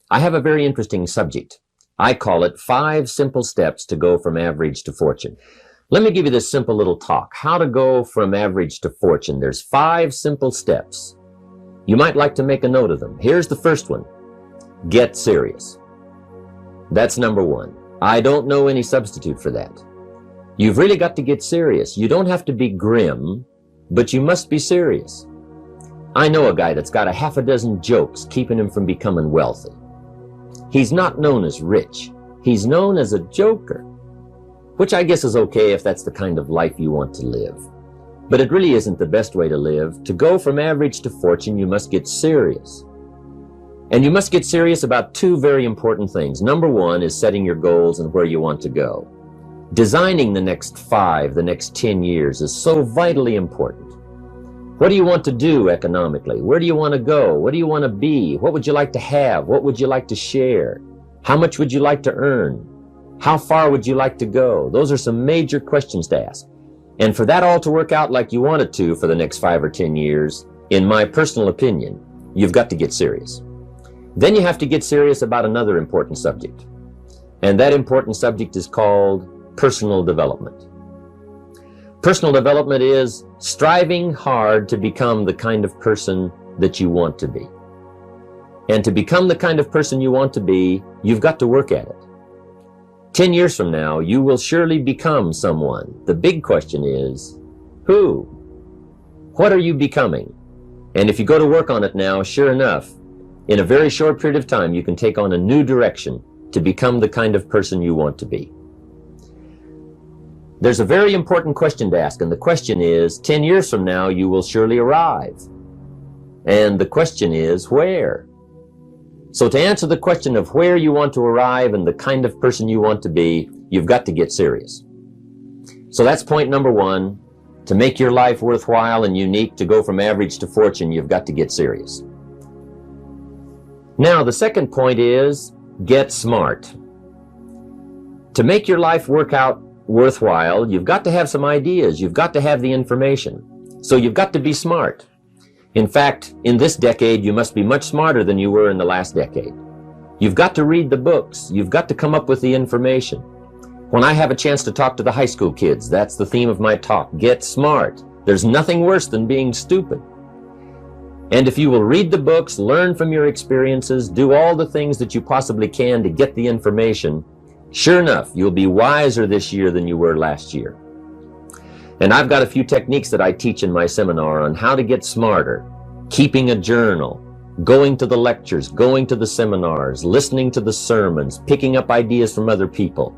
I have a very interesting subject. I call it 5 simple steps to go from average to fortune. Let me give you this simple little talk. How to go from average to fortune. There's 5 simple steps. You might like to make a note of them. Here's the first one. Get serious. That's number 1. I don't know any substitute for that. You've really got to get serious. You don't have to be grim, but you must be serious. I know a guy that's got a half a dozen jokes keeping him from becoming wealthy. He's not known as rich. He's known as a joker, which I guess is okay if that's the kind of life you want to live. But it really isn't the best way to live. To go from average to fortune, you must get serious. And you must get serious about 2 very important things. Number 1 is setting your goals and where you want to go. Designing the next 5, the next 10 years is so vitally important. What do you want to do economically? Where do you want to go? What do you want to be? What would you like to have? What would you like to share? How much would you like to earn? How far would you like to go? Those are some major questions to ask. And for that all to work out like you want it to for the next 5 or 10 years, in my personal opinion, you've got to get serious. Then you have to get serious about another important subject. And that important subject is called personal development. Personal development is striving hard to become the kind of person that you want to be. And to become the kind of person you want to be, you've got to work at it. 10 years from now, you will surely become someone. The big question is, who? What are you becoming? And if you go to work on it now, sure enough, in a very short period of time, you can take on a new direction to become the kind of person you want to be. There's a very important question to ask, and the question is, 10 years from now, you will surely arrive. And the question is, where? So to answer the question of where you want to arrive and the kind of person you want to be, you've got to get serious. So that's point number 1. To make your life worthwhile and unique, to go from average to fortune, you've got to get serious. Now, the second point is, get smart. To make your life work out worthwhile, you've got to have some ideas. You've got to have the information. So you've got to be smart. In fact, in this decade, you must be much smarter than you were in the last decade. You've got to read the books. You've got to come up with the information. When I have a chance to talk to the high school kids, that's the theme of my talk. Get smart. There's nothing worse than being stupid. And if you will read the books, learn from your experiences, do all the things that you possibly can to get the information, sure enough, you'll be wiser this year than you were last year. And I've got a few techniques that I teach in my seminar on how to get smarter, keeping a journal, going to the lectures, going to the seminars, listening to the sermons, picking up ideas from other people.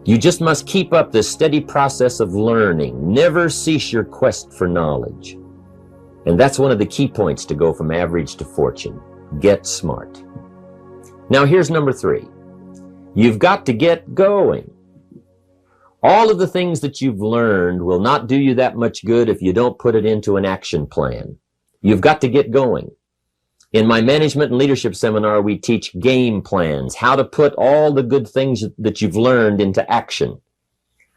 You just must keep up this steady process of learning. Never cease your quest for knowledge. And that's one of the key points to go from average to fortune. Get smart. Now here's number 3. You've got to get going. All of the things that you've learned will not do you that much good if you don't put it into an action plan. You've got to get going. In my management and leadership seminar, we teach game plans, how to put all the good things that you've learned into action.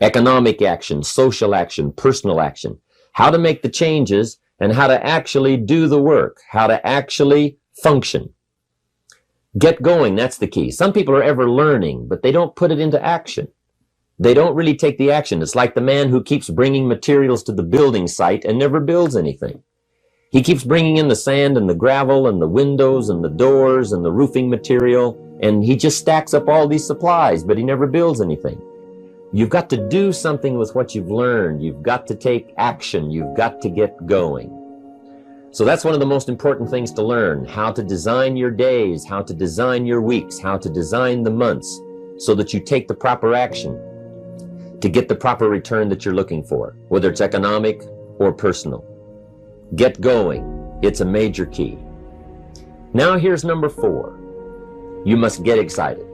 Economic action, social action, personal action. How to make the changes and how to actually do the work, how to actually function. Get going, that's the key. Some people are ever learning, but they don't put it into action. They don't really take the action. It's like the man who keeps bringing materials to the building site and never builds anything. He keeps bringing in the sand and the gravel and the windows and the doors and the roofing material, and he just stacks up all these supplies, but he never builds anything. You've got to do something with what you've learned. You've got to take action. You've got to get going. So that's one of the most important things to learn, how to design your days, how to design your weeks, how to design the months so that you take the proper action to get the proper return that you're looking for, whether it's economic or personal. Get going. It's a major key. Now here's number 4. You must get excited.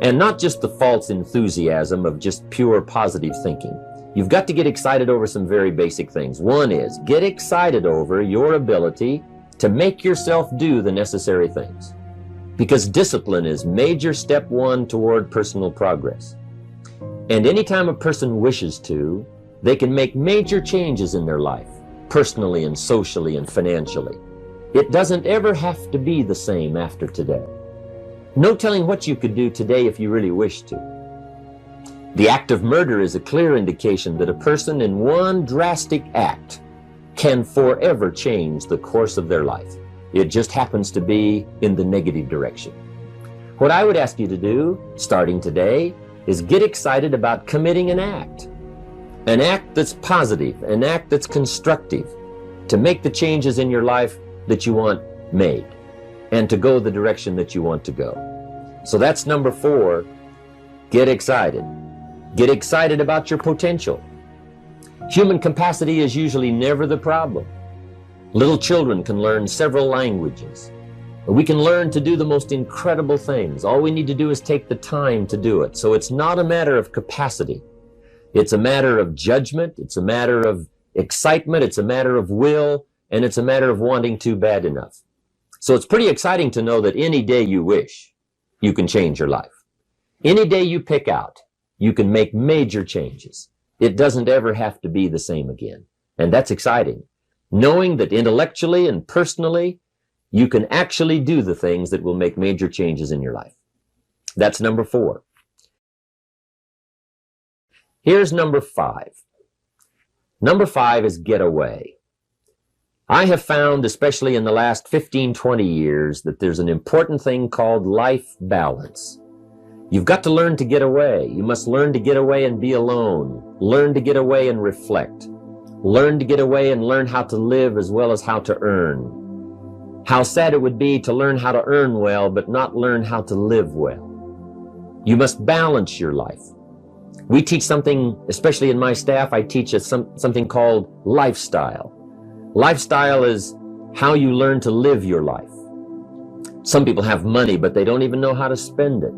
And not just the false enthusiasm of just pure positive thinking. You've got to get excited over some very basic things. One is, get excited over your ability to make yourself do the necessary things. Because discipline is major step 1 toward personal progress. And anytime a person wishes to, they can make major changes in their life, personally and socially and financially. It doesn't ever have to be the same after today. No telling what you could do today if you really wished to. The act of murder is a clear indication that a person in one drastic act can forever change the course of their life. It just happens to be in the negative direction. What I would ask you to do, starting today, is get excited about committing an act that's positive, an act that's constructive, to make the changes in your life that you want made, and to go the direction that you want to go. So that's number 4, get excited. Get excited about your potential. Human capacity is usually never the problem. Little children can learn several languages. We can learn to do the most incredible things. All we need to do is take the time to do it. So it's not a matter of capacity. It's a matter of judgment. It's a matter of excitement. It's a matter of will. And it's a matter of wanting to bad enough. So it's pretty exciting to know that any day you wish, you can change your life. Any day you pick out, you can make major changes. It doesn't ever have to be the same again. And that's exciting. Knowing that intellectually and personally, you can actually do the things that will make major changes in your life. That's number 4. Here's number 5. Number 5 is get away. I have found, especially in the last 15, 20 years, that there's an important thing called life balance. You've got to learn to get away. You must learn to get away and be alone. Learn to get away and reflect. Learn to get away and learn how to live as well as how to earn. How sad it would be to learn how to earn well, but not learn how to live well. You must balance your life. We teach something, especially in my staff, I teach something called lifestyle. Lifestyle is how you learn to live your life. Some people have money, but they don't even know how to spend it.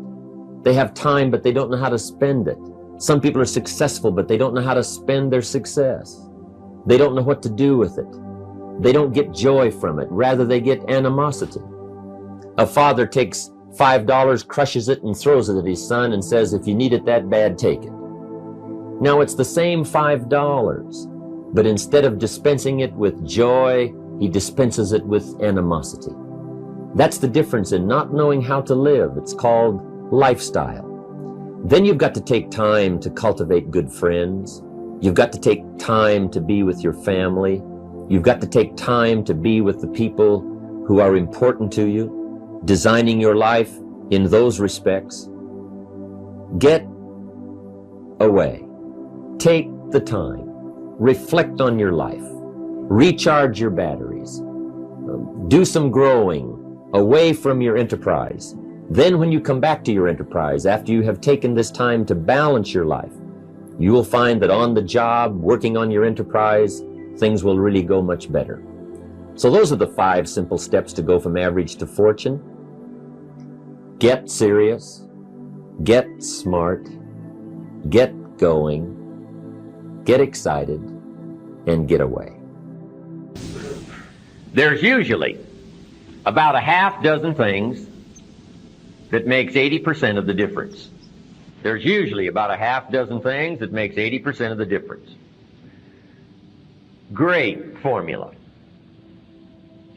They have time, but they don't know how to spend it. Some people are successful, but they don't know how to spend their success. They don't know what to do with it. They don't get joy from it. Rather, they get animosity. A father takes $5, crushes it, and throws it at his son and says, if you need it that bad, take it. Now, it's the same $5, but instead of dispensing it with joy, he dispenses it with animosity. That's the difference in not knowing how to live. It's called lifestyle. Then you've got to take time to cultivate good friends. You've got to take time to be with your family. You've got to take time to be with the people who are important to you, designing your life in those respects. Get away. Take the time. Reflect on your life. Recharge your batteries. Do some growing away from your enterprise. Then when you come back to your enterprise, after you have taken this time to balance your life, you will find that on the job, working on your enterprise, things will really go much better. So those are the 5 simple steps to go from average to fortune. Get serious, get smart, get going, get excited, and get away. There's usually about a half dozen things that makes 80% of the difference. There's usually about a half dozen things that makes 80% of the difference. Great formula.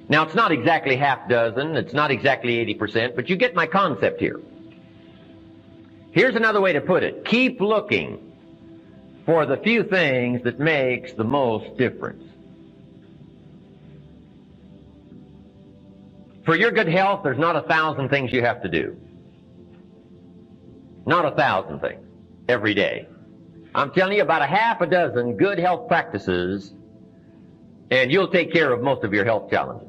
Now, it's not exactly half dozen, it's not exactly 80%, but you get my concept here. Here's another way to put it. Keep looking for the few things that makes the most difference. For your good health, there's not 1,000 things you have to do. Not 1,000 things every day. I'm telling you, about a half a dozen good health practices, and you'll take care of most of your health challenges.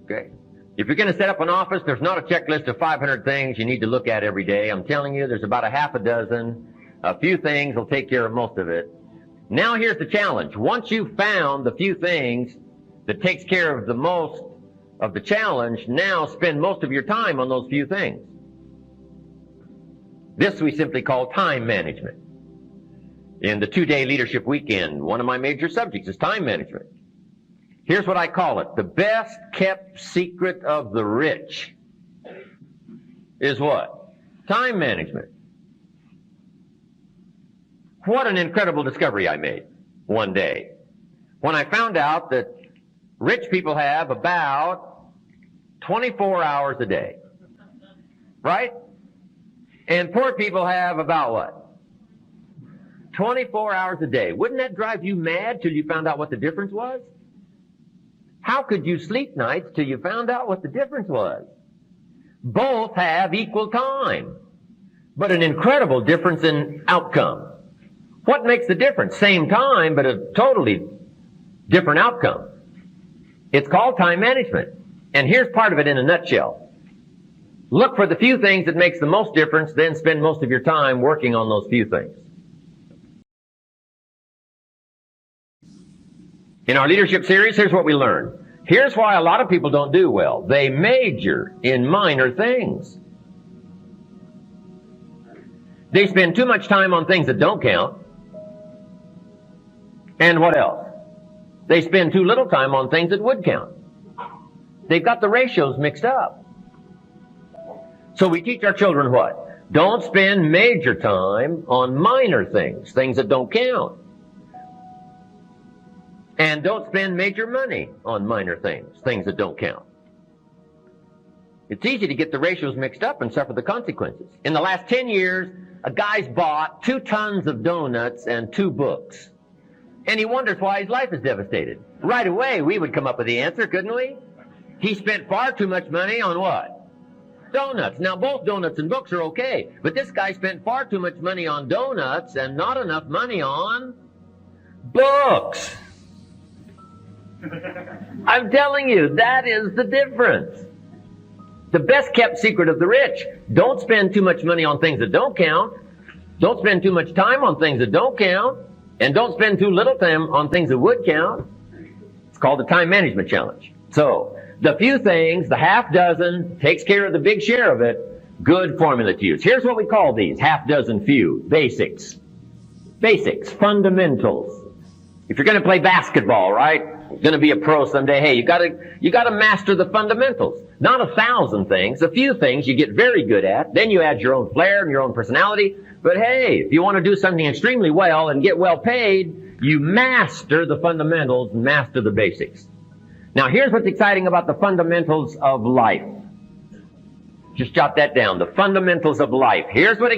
Okay? If you're going to set up an office, there's not a checklist of 500 things you need to look at every day. I'm telling you, there's about a half a dozen. A few things will take care of most of it. Now here's the challenge. Once you've found the few things that takes care of the most of the challenge, now spend most of your time on those few things. This we simply call time management. In the 2-day leadership weekend, one of my major subjects is time management. Here's what I call it. The best kept secret of the rich is what? Time management. What an incredible discovery I made one day when I found out that rich people have about 24 hours a day. right? And poor people have about what? 24 hours a day. Wouldn't that drive you mad till you found out what the difference was? How could you sleep nights till you found out what the difference was? Both have equal time, but an incredible difference in outcome. What makes the difference? Same time, but a totally different outcome. It's called time management. And here's part of it in a nutshell. Look for the few things that makes the most difference, then spend most of your time working on those few things. In our leadership series, here's what we learned. Here's why a lot of people don't do well. They major in minor things. They spend too much time on things that don't count. And what else? They spend too little time on things that would count. They've got the ratios mixed up. So we teach our children what? Don't spend major time on minor things, things that don't count. And don't spend major money on minor things, things that don't count. It's easy to get the ratios mixed up and suffer the consequences. In the last 10 years, a guy's bought 2 tons of donuts and 2 books. And he wonders why his life is devastated. Right away, we would come up with the answer, couldn't we? He spent far too much money on what? Donuts. Now, both donuts and books are okay, but this guy spent far too much money on donuts and not enough money on books. I'm telling you, that is the difference. The best kept secret of the rich. Don't spend too much money on things that don't count. Don't spend too much time on things that don't count. And don't spend too little time on things that would count. It's called the time management challenge. So, the few things, the half dozen, takes care of the big share of it. Good formula to use. Here's what we call these. Half dozen few. Basics. Basics. Fundamentals. If you're going to play basketball, right? You're going to be a pro someday. Hey, you got to master the fundamentals. Not 1,000 things. A few things you get very good at. Then you add your own flair and your own personality. But hey, if you want to do something extremely well and get well paid, you master the fundamentals and master the basics. Now, here's what's exciting about the fundamentals of life. Just jot that down. The fundamentals of life. Here's what's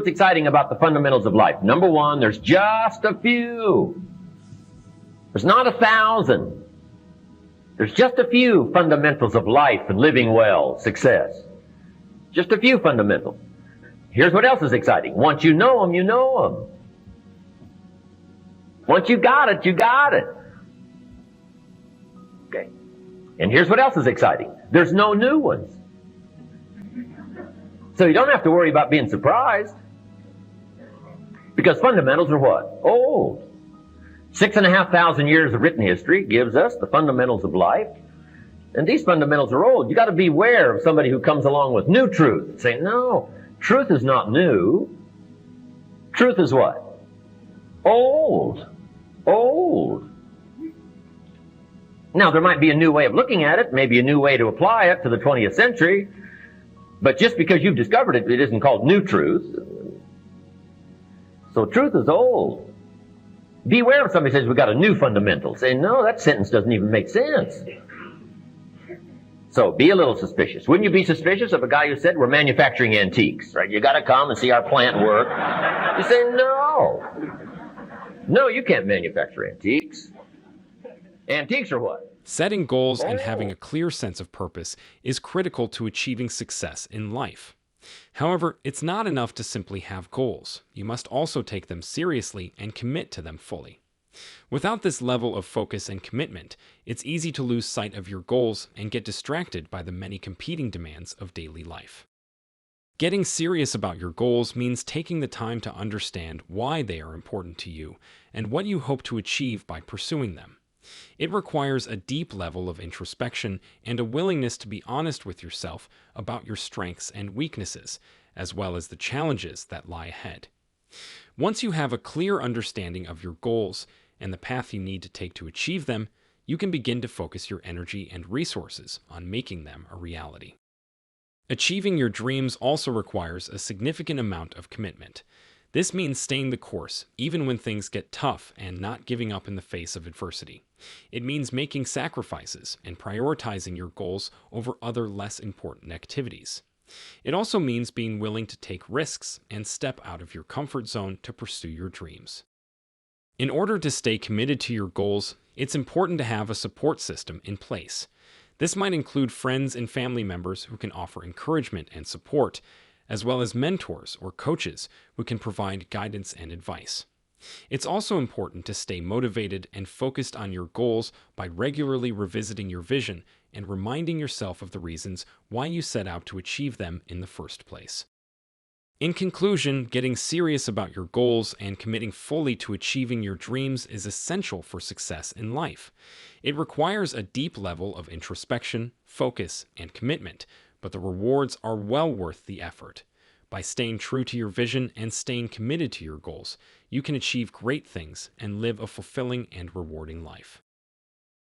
exciting about the fundamentals of life. Number one, there's just a few. There's not 1,000. There's just a few fundamentals of life and living well, success. Just a few fundamentals. Here's what else is exciting. Once you know them, you know them. Once you got it, you got it. Okay. And here's what else is exciting. There's no new ones. So you don't have to worry about being surprised. Because fundamentals are what? Old. 6,500 years of written history gives us the fundamentals of life. And these fundamentals are old. You got to beware of somebody who comes along with new truth. Say, no, truth is not new. Truth is what? Old. Old. Now, there might be a new way of looking at it, maybe a new way to apply it to the 20th century. But just because you've discovered it, it isn't called new truth. So truth is old. Beware if somebody says we've got a new fundamental. Say, no, that sentence doesn't even make sense. So be a little suspicious. Wouldn't you be suspicious of a guy who said we're manufacturing antiques, right? You got to come and see our plant work. You say, no. No, you can't manufacture antiques. Antiques are what? Setting goals and having a clear sense of purpose is critical to achieving success in life. However, it's not enough to simply have goals. You must also take them seriously and commit to them fully. Without this level of focus and commitment, it's easy to lose sight of your goals and get distracted by the many competing demands of daily life. Getting serious about your goals means taking the time to understand why they are important to you and what you hope to achieve by pursuing them. It requires a deep level of introspection and a willingness to be honest with yourself about your strengths and weaknesses, as well as the challenges that lie ahead. Once you have a clear understanding of your goals and the path you need to take to achieve them, you can begin to focus your energy and resources on making them a reality. Achieving your dreams also requires a significant amount of commitment. This means staying the course, even when things get tough, and not giving up in the face of adversity. It means making sacrifices and prioritizing your goals over other less important activities. It also means being willing to take risks and step out of your comfort zone to pursue your dreams. In order to stay committed to your goals, it's important to have a support system in place. This might include friends and family members who can offer encouragement and support, as well as mentors or coaches who can provide guidance and advice. It's also important to stay motivated and focused on your goals by regularly revisiting your vision and reminding yourself of the reasons why you set out to achieve them in the first place. In conclusion, getting serious about your goals and committing fully to achieving your dreams is essential for success in life. It requires a deep level of introspection, focus, and commitment, but the rewards are well worth the effort. By staying true to your vision and staying committed to your goals, you can achieve great things and live a fulfilling and rewarding life.